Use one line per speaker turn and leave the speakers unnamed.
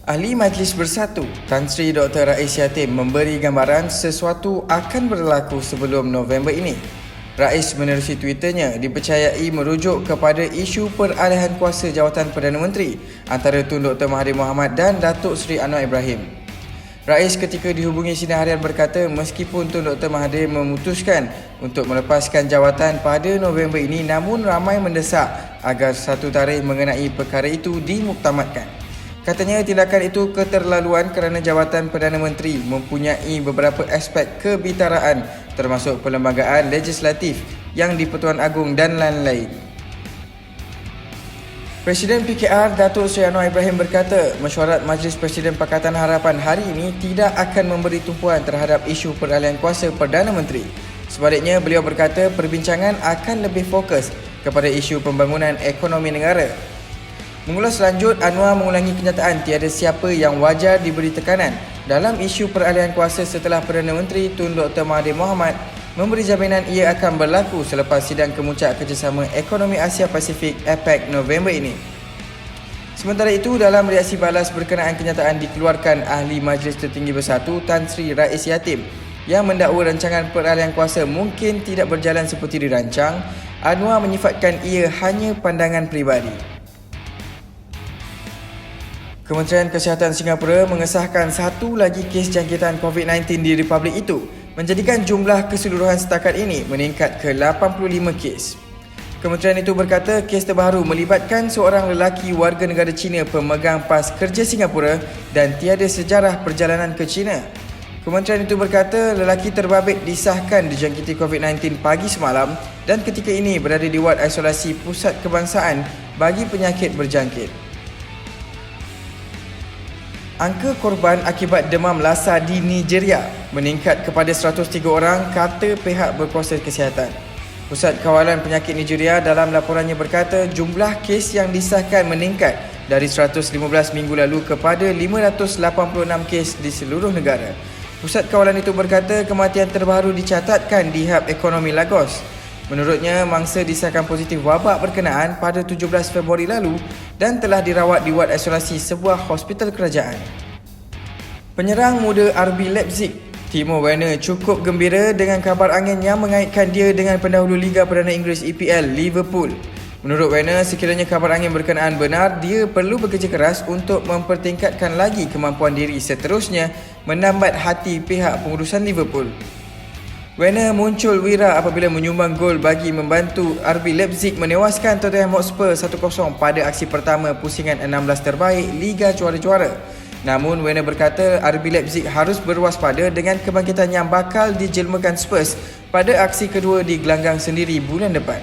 Ahli Majlis Bersatu, Tan Sri Dr. Rais Yatim memberi gambaran sesuatu akan berlaku sebelum November ini. Rais menerusi Twitternya dipercayai merujuk kepada isu peralihan kuasa jawatan Perdana Menteri antara Tun Dr. Mahathir Mohamad dan Datuk Seri Anwar Ibrahim. Rais ketika dihubungi Sinar Harian berkata meskipun Tun Dr. Mahathir memutuskan untuk melepaskan jawatan pada November ini, namun ramai mendesak agar satu tarikh mengenai perkara itu dimuktamadkan. Katanya tindakan itu keterlaluan kerana jawatan Perdana Menteri mempunyai beberapa aspek kebitaraan termasuk perlembagaan legislatif yang di-Pertuan Agong dan lain-lain. Presiden PKR Datuk Seri Anwar Ibrahim berkata mesyuarat Majlis Presiden Pakatan Harapan hari ini tidak akan memberi tumpuan terhadap isu peralihan kuasa Perdana Menteri. Sebaliknya, beliau berkata perbincangan akan lebih fokus kepada isu pembangunan ekonomi negara. Mengulas lanjut, Anwar mengulangi kenyataan tiada siapa yang wajar diberi tekanan dalam isu peralihan kuasa setelah Perdana Menteri Tun Dr. Mahathir Mohamad memberi jaminan ia akan berlaku selepas sidang kemuncak kerjasama ekonomi Asia Pasifik APEC November ini. Sementara itu, dalam reaksi balas berkenaan kenyataan dikeluarkan Ahli Majlis Tertinggi Bersatu Tan Sri Rais Yatim yang mendakwa rancangan peralihan kuasa mungkin tidak berjalan seperti dirancang, Anwar menyifatkan ia hanya pandangan peribadi. Kementerian Kesihatan Singapura mengesahkan satu lagi kes jangkitan COVID-19 di Republik itu, menjadikan jumlah keseluruhan setakat ini meningkat ke 85 kes. Kementerian itu berkata kes terbaru melibatkan seorang lelaki warga negara Cina pemegang pas kerja Singapura dan tiada sejarah perjalanan ke China. Kementerian itu berkata lelaki terbabit disahkan dijangkiti COVID-19 pagi semalam dan ketika ini berada di wad isolasi Pusat Kebangsaan bagi penyakit berjangkit. Angka korban akibat demam lasa di Nigeria meningkat kepada 103 orang, kata pihak berkuasa kesihatan. Pusat Kawalan Penyakit Nigeria dalam laporannya berkata jumlah kes yang disahkan meningkat dari 115 minggu lalu kepada 586 kes di seluruh negara. Pusat kawalan itu berkata kematian terbaru dicatatkan di hub ekonomi Lagos. Menurutnya, mangsa disahkan positif wabak berkenaan pada 17 Februari lalu dan telah dirawat di wad isolasi sebuah hospital kerajaan. Penyerang muda RB Leipzig, Timo Werner cukup gembira dengan kabar angin yang mengaitkan dia dengan pendahulu Liga Perdana Inggeris EPL, Liverpool. Menurut Werner, sekiranya kabar angin berkenaan benar, dia perlu bekerja keras untuk mempertingkatkan lagi kemampuan diri seterusnya menambat hati pihak pengurusan Liverpool. Werner muncul wira apabila menyumbang gol bagi membantu RB Leipzig menewaskan Tottenham Hotspur 1-0 pada aksi pertama pusingan 16 terbaik Liga Juara-Juara. Namun Werner berkata RB Leipzig harus berwaspada dengan kebangkitan yang bakal dijelmakan Spurs pada aksi kedua di gelanggang sendiri bulan depan.